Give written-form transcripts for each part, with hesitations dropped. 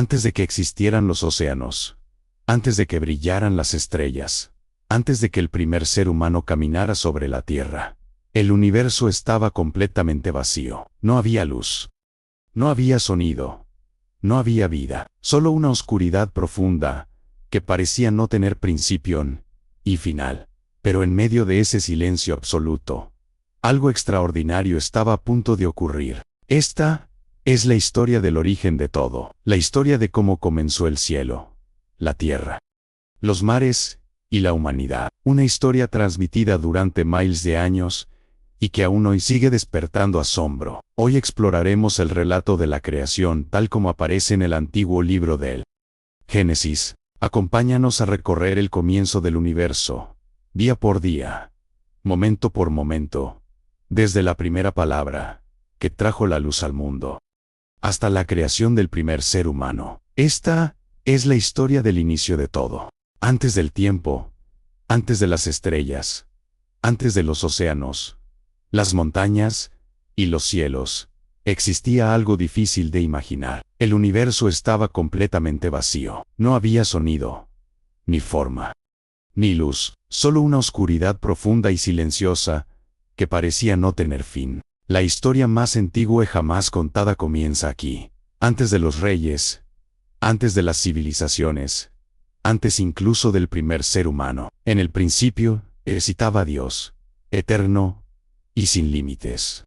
antes de que existieran los océanos, antes de que brillaran las estrellas, antes de que el primer ser humano caminara sobre la tierra, el universo estaba completamente vacío. No había luz. No había sonido. No había vida. Solo una oscuridad profunda, que parecía no tener principio y final. Pero en medio de ese silencio absoluto, algo extraordinario estaba a punto de ocurrir. Esta es la historia del origen de todo. La historia de cómo comenzó el cielo, la tierra, los mares y la humanidad. Una historia transmitida durante miles de años y que aún hoy sigue despertando asombro. Hoy exploraremos el relato de la creación tal como aparece en el antiguo libro del Génesis. Acompáñanos a recorrer el comienzo del universo, día por día, momento por momento, desde la primera palabra que trajo la luz al mundo, hasta la creación del primer ser humano. Esta es la historia del inicio de todo. Antes del tiempo, antes de las estrellas, antes de los océanos, las montañas y los cielos, existía algo difícil de imaginar. El universo estaba completamente vacío. No había sonido, ni forma, ni luz, solo una oscuridad profunda y silenciosa que parecía no tener fin. La historia más antigua jamás contada comienza aquí, antes de los reyes, antes de las civilizaciones, antes incluso del primer ser humano. En el principio, existaba Dios, eterno y sin límites,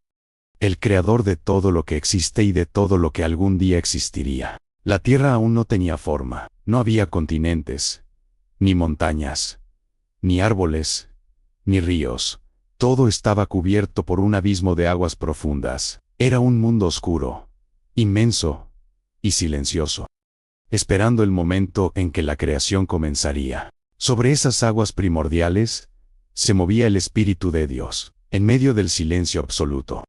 el creador de todo lo que existe y de todo lo que algún día existiría. La tierra aún no tenía forma, no había continentes, ni montañas, ni árboles, ni ríos. Todo estaba cubierto por un abismo de aguas profundas. Era un mundo oscuro, inmenso y silencioso, esperando el momento en que la creación comenzaría. Sobre esas aguas primordiales, se movía el Espíritu de Dios, en medio del silencio absoluto.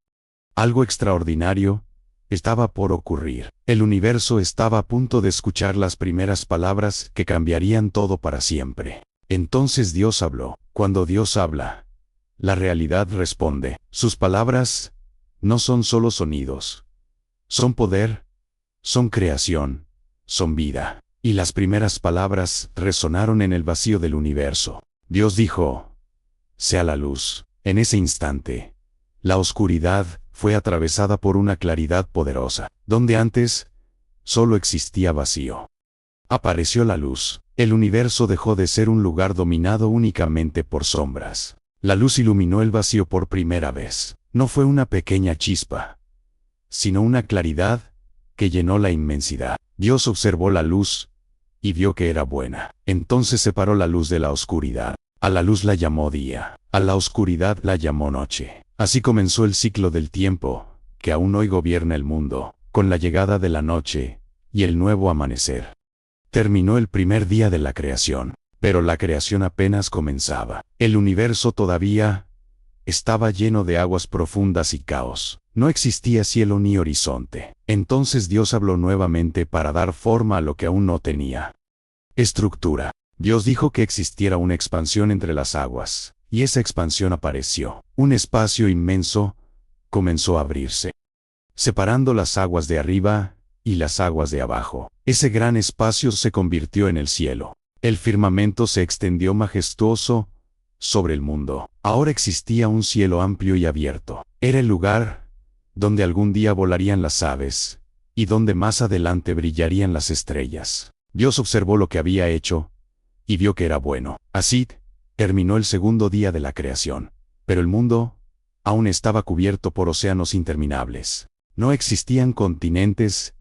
Algo extraordinario estaba por ocurrir. El universo estaba a punto de escuchar las primeras palabras que cambiarían todo para siempre. Entonces Dios habló. Cuando Dios habla, la realidad responde. Sus palabras no son solo sonidos. Son poder, son creación, son vida. Y las primeras palabras resonaron en el vacío del universo. Dios dijo: sea la luz. En ese instante, la oscuridad fue atravesada por una claridad poderosa. Donde antes solo existía vacío, apareció la luz. El universo dejó de ser un lugar dominado únicamente por sombras. La luz iluminó el vacío por primera vez. No fue una pequeña chispa, sino una claridad que llenó la inmensidad. Dios observó la luz y vio que era buena. Entonces separó la luz de la oscuridad. A la luz la llamó día, a la oscuridad la llamó noche. Así comenzó el ciclo del tiempo, que aún hoy gobierna el mundo, con la llegada de la noche y el nuevo amanecer. Terminó el primer día de la creación, pero la creación apenas comenzaba. El universo todavía estaba lleno de aguas profundas y caos. No existía cielo ni horizonte. Entonces Dios habló nuevamente para dar forma a lo que aún no tenía estructura. Dios dijo que existiera una expansión entre las aguas, y esa expansión apareció. Un espacio inmenso comenzó a abrirse, separando las aguas de arriba y las aguas de abajo. Ese gran espacio se convirtió en el cielo. El firmamento se extendió majestuoso sobre el mundo. Ahora existía un cielo amplio y abierto. Era el lugar donde algún día volarían las aves, y donde más adelante brillarían las estrellas. Dios observó lo que había hecho, y vio que era bueno. Así terminó el segundo día de la creación. Pero el mundo aún estaba cubierto por océanos interminables. No existían continentes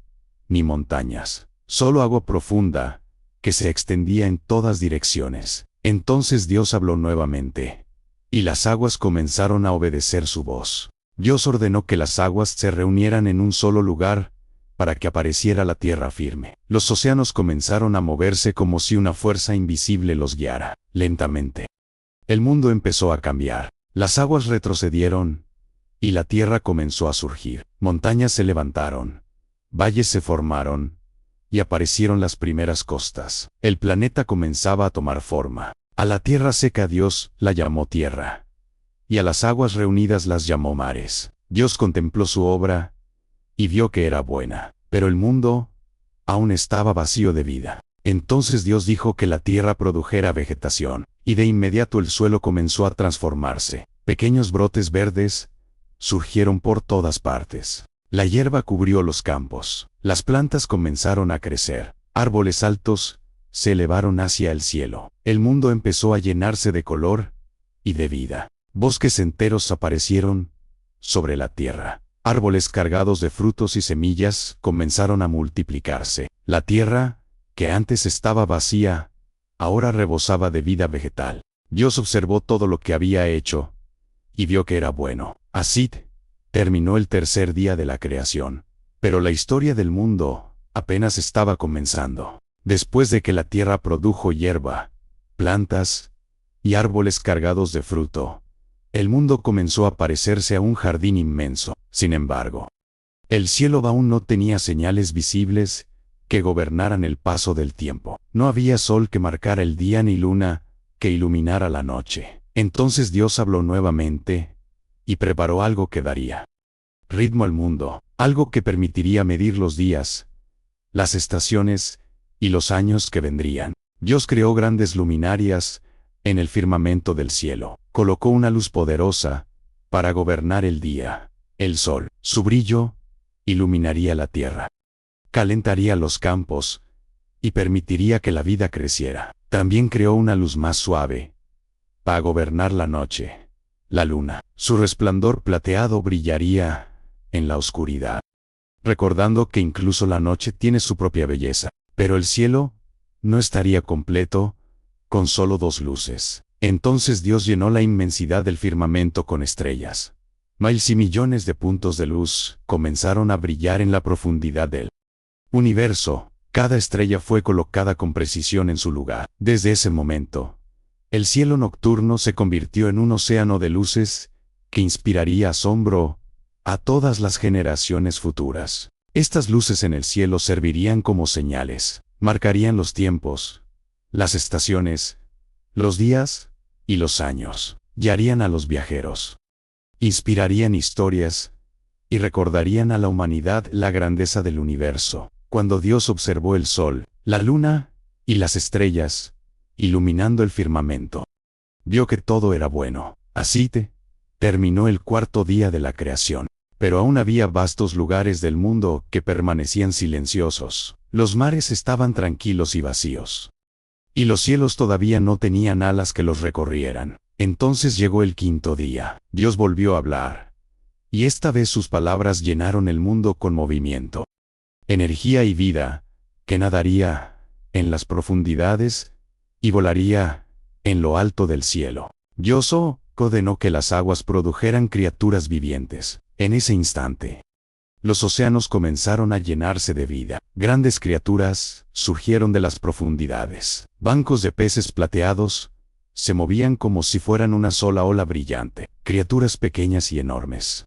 ni montañas, solo agua profunda que se extendía en todas direcciones. Entonces Dios habló nuevamente, y las aguas comenzaron a obedecer su voz. Dios ordenó que las aguas se reunieran en un solo lugar, para que apareciera la tierra firme. Los océanos comenzaron a moverse como si una fuerza invisible los guiara. Lentamente, el mundo empezó a cambiar. Las aguas retrocedieron, y la tierra comenzó a surgir. Montañas se levantaron, valles se formaron, y aparecieron las primeras costas. El planeta comenzaba a tomar forma. A la tierra seca Dios la llamó tierra, y a las aguas reunidas las llamó mares. Dios contempló su obra, y vio que era buena. Pero el mundo aún estaba vacío de vida. Entonces Dios dijo que la tierra produjera vegetación, y de inmediato el suelo comenzó a transformarse. Pequeños brotes verdes surgieron por todas partes. La hierba cubrió los campos. Las plantas comenzaron a crecer. Árboles altos se elevaron hacia el cielo. El mundo empezó a llenarse de color y de vida. Bosques enteros aparecieron sobre la tierra. Árboles cargados de frutos y semillas comenzaron a multiplicarse. La tierra, que antes estaba vacía, ahora rebosaba de vida vegetal. Dios observó todo lo que había hecho y vio que era bueno. Así terminó el tercer día de la creación. Pero la historia del mundo apenas estaba comenzando. Después de que la tierra produjo hierba, plantas y árboles cargados de fruto, el mundo comenzó a parecerse a un jardín inmenso. Sin embargo, el cielo aún no tenía señales visibles que gobernaran el paso del tiempo. No había sol que marcara el día ni luna que iluminara la noche. Entonces Dios habló nuevamente y preparó algo que daría ritmo al mundo, algo que permitiría medir los días, las estaciones y los años que vendrían. Dios creó grandes luminarias en el firmamento del cielo. Colocó una luz poderosa para gobernar el día. El sol, su brillo, iluminaría la tierra, calentaría los campos y permitiría que la vida creciera. También creó una luz más suave para gobernar la noche, la luna. Su resplandor plateado brillaría en la oscuridad, recordando que incluso la noche tiene su propia belleza. Pero el cielo no estaría completo con solo dos luces. Entonces Dios llenó la inmensidad del firmamento con estrellas. Miles y millones de puntos de luz comenzaron a brillar en la profundidad del universo. Cada estrella fue colocada con precisión en su lugar. Desde ese momento, el cielo nocturno se convirtió en un océano de luces que inspiraría asombro a todas las generaciones futuras. Estas luces en el cielo servirían como señales, marcarían los tiempos, las estaciones, los días y los años. Guiarían a los viajeros, inspirarían historias y recordarían a la humanidad la grandeza del universo. Cuando Dios observó el sol, la luna y las estrellas, iluminando el firmamento, vio que todo era bueno. Así terminó el cuarto día de la creación. Pero aún había vastos lugares del mundo que permanecían silenciosos. Los mares estaban tranquilos y vacíos, y los cielos todavía no tenían alas que los recorrieran. Entonces llegó el quinto día. Dios volvió a hablar, y esta vez sus palabras llenaron el mundo con movimiento, energía y vida, que nadaría en las profundidades y volaría en lo alto del cielo. Dios ordenó que las aguas produjeran criaturas vivientes. En ese instante, los océanos comenzaron a llenarse de vida. Grandes criaturas surgieron de las profundidades. Bancos de peces plateados se movían como si fueran una sola ola brillante. Criaturas pequeñas y enormes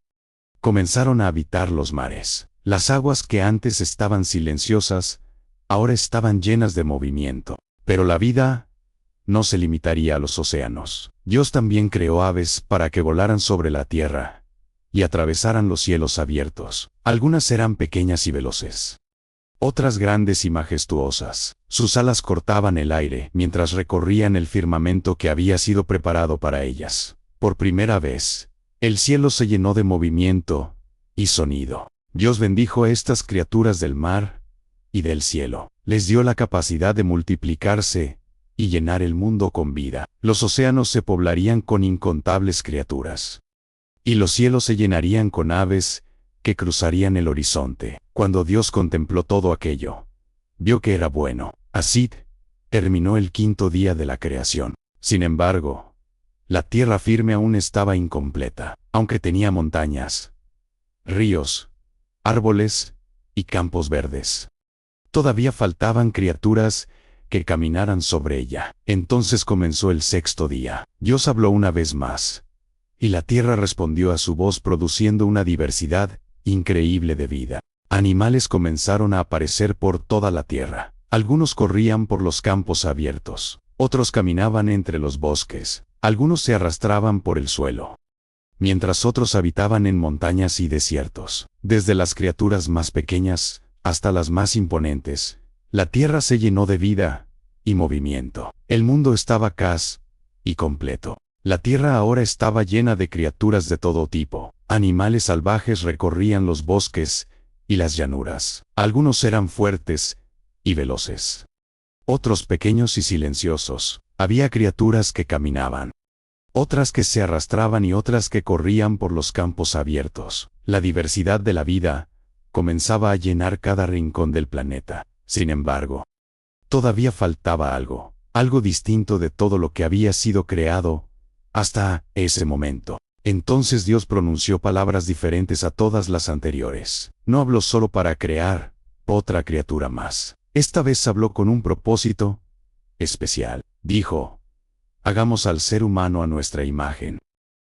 comenzaron a habitar los mares. Las aguas que antes estaban silenciosas, ahora estaban llenas de movimiento. Pero la vida no se limitaría a los océanos. Dios también creó aves para que volaran sobre la tierra y atravesaran los cielos abiertos. Algunas eran pequeñas y veloces, otras grandes y majestuosas. Sus alas cortaban el aire mientras recorrían el firmamento que había sido preparado para ellas. Por primera vez, el cielo se llenó de movimiento y sonido. Dios bendijo a estas criaturas del mar y del cielo. Les dio la capacidad de multiplicarse y llenar el mundo con vida. Los océanos se poblarían con incontables criaturas, y los cielos se llenarían con aves que cruzarían el horizonte. Cuando Dios contempló todo aquello, vio que era bueno. Así terminó el quinto día de la creación. Sin embargo, la tierra firme aún estaba incompleta. Aunque tenía montañas, ríos, árboles y campos verdes, todavía faltaban criaturas que caminaran sobre ella. Entonces comenzó el sexto día. Dios habló una vez más, y la tierra respondió a su voz produciendo una diversidad increíble de vida. Animales comenzaron a aparecer por toda la tierra. Algunos corrían por los campos abiertos, otros caminaban entre los bosques, algunos se arrastraban por el suelo, mientras otros habitaban en montañas y desiertos. Desde las criaturas más pequeñas hasta las más imponentes. La tierra se llenó de vida y movimiento. El mundo estaba casi y completo. La tierra ahora estaba llena de criaturas de todo tipo. Animales salvajes recorrían los bosques y las llanuras. Algunos eran fuertes y veloces. Otros pequeños y silenciosos. Había criaturas que caminaban, otras que se arrastraban y otras que corrían por los campos abiertos. La diversidad de la vida comenzaba a llenar cada rincón del planeta. Sin embargo, todavía faltaba algo distinto de todo lo que había sido creado hasta ese momento. Entonces Dios pronunció palabras diferentes a todas las anteriores. No habló solo para crear otra criatura más. Esta vez habló con un propósito especial. Dijo: hagamos al ser humano a nuestra imagen,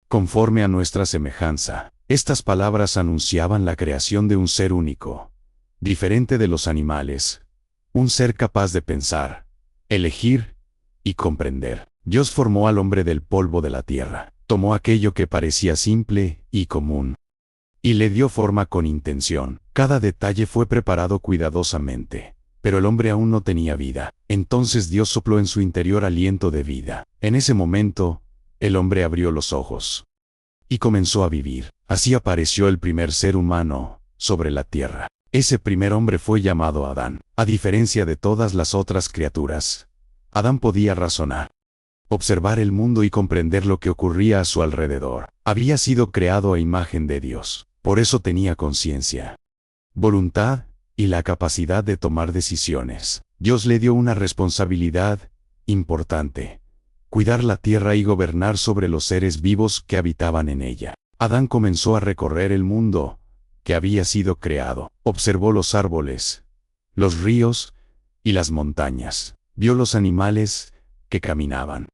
conforme a nuestra semejanza. Estas palabras anunciaban la creación de un ser único, diferente de los animales, un ser capaz de pensar, elegir y comprender. Dios formó al hombre del polvo de la tierra, tomó aquello que parecía simple y común, y le dio forma con intención. Cada detalle fue preparado cuidadosamente. Pero el hombre aún no tenía vida. Entonces Dios sopló en su interior aliento de vida. En ese momento, el hombre abrió los ojos y comenzó a vivir. Así apareció el primer ser humano sobre la tierra. Ese primer hombre fue llamado Adán. A diferencia de todas las otras criaturas, Adán podía razonar, observar el mundo y comprender lo que ocurría a su alrededor. Había sido creado a imagen de Dios. Por eso tenía conciencia, voluntad y la capacidad de tomar decisiones. Dios le dio una responsabilidad importante: cuidar la tierra y gobernar sobre los seres vivos que habitaban en ella. Adán comenzó a recorrer el mundo que había sido creado. Observó los árboles, los ríos y las montañas. Vio los animales que caminaban,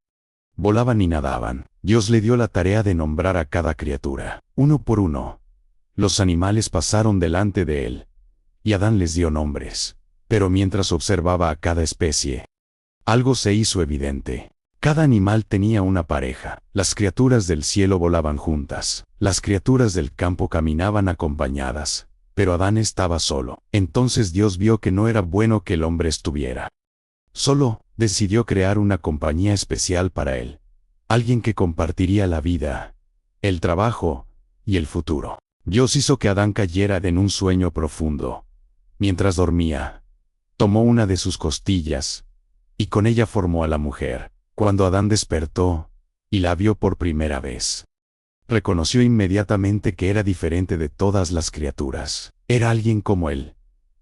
volaban y nadaban. Dios le dio la tarea de nombrar a cada criatura. Uno por uno, los animales pasaron delante de él, y Adán les dio nombres. Pero mientras observaba a cada especie, algo se hizo evidente. Cada animal tenía una pareja. Las criaturas del cielo volaban juntas. Las criaturas del campo caminaban acompañadas. Pero Adán estaba solo. Entonces Dios vio que no era bueno que el hombre estuviera solo. Decidió crear una compañía especial para él. Alguien que compartiría la vida, el trabajo y el futuro. Dios hizo que Adán cayera en un sueño profundo. Mientras dormía, tomó una de sus costillas y con ella formó a la mujer. Cuando Adán despertó y la vio por primera vez, reconoció inmediatamente que era diferente de todas las criaturas. Era alguien como él,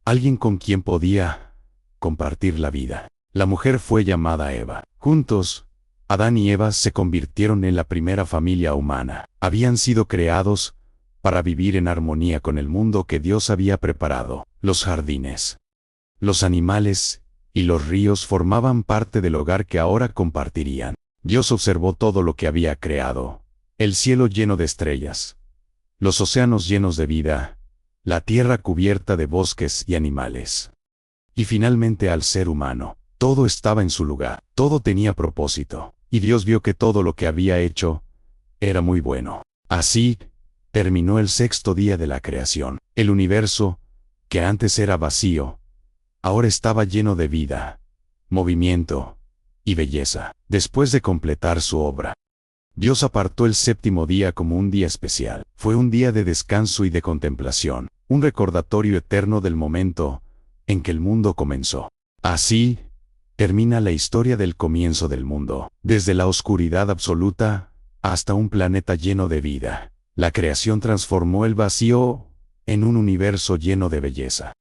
alguien con quien podía compartir la vida. La mujer fue llamada Eva. Juntos, Adán y Eva se convirtieron en la primera familia humana. Habían sido creados para vivir en armonía con el mundo que Dios había preparado. Los jardines, los animales y los ríos formaban parte del hogar que ahora compartirían. Dios observó todo lo que había creado: el cielo lleno de estrellas, los océanos llenos de vida, la tierra cubierta de bosques y animales. Y finalmente al ser humano. Todo estaba en su lugar, todo tenía propósito, y Dios vio que todo lo que había hecho era muy bueno. Así terminó el sexto día de la creación. El universo, que antes era vacío, ahora estaba lleno de vida, movimiento y belleza. Después de completar su obra, Dios apartó el séptimo día como un día especial. Fue un día de descanso y de contemplación, un recordatorio eterno del momento en que el mundo comenzó. Así termina la historia del comienzo del mundo, desde la oscuridad absoluta hasta un planeta lleno de vida. La creación transformó el vacío en un universo lleno de belleza,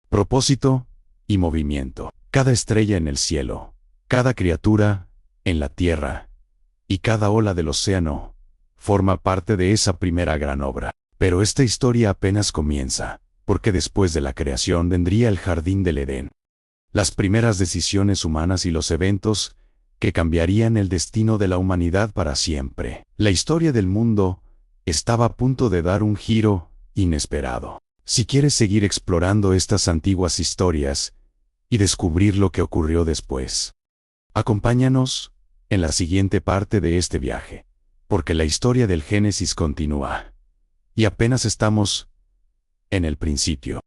propósito y movimiento. Cada estrella en el cielo, cada criatura en la tierra y cada ola del océano forma parte de esa primera gran obra. Pero esta historia apenas comienza, porque después de la creación vendría el jardín del Edén, las primeras decisiones humanas y los eventos que cambiarían el destino de la humanidad para siempre. La historia del mundo estaba a punto de dar un giro inesperado. Si quieres seguir explorando estas antiguas historias y descubrir lo que ocurrió después, acompáñanos en la siguiente parte de este viaje, porque la historia del Génesis continúa, y apenas estamos en el principio.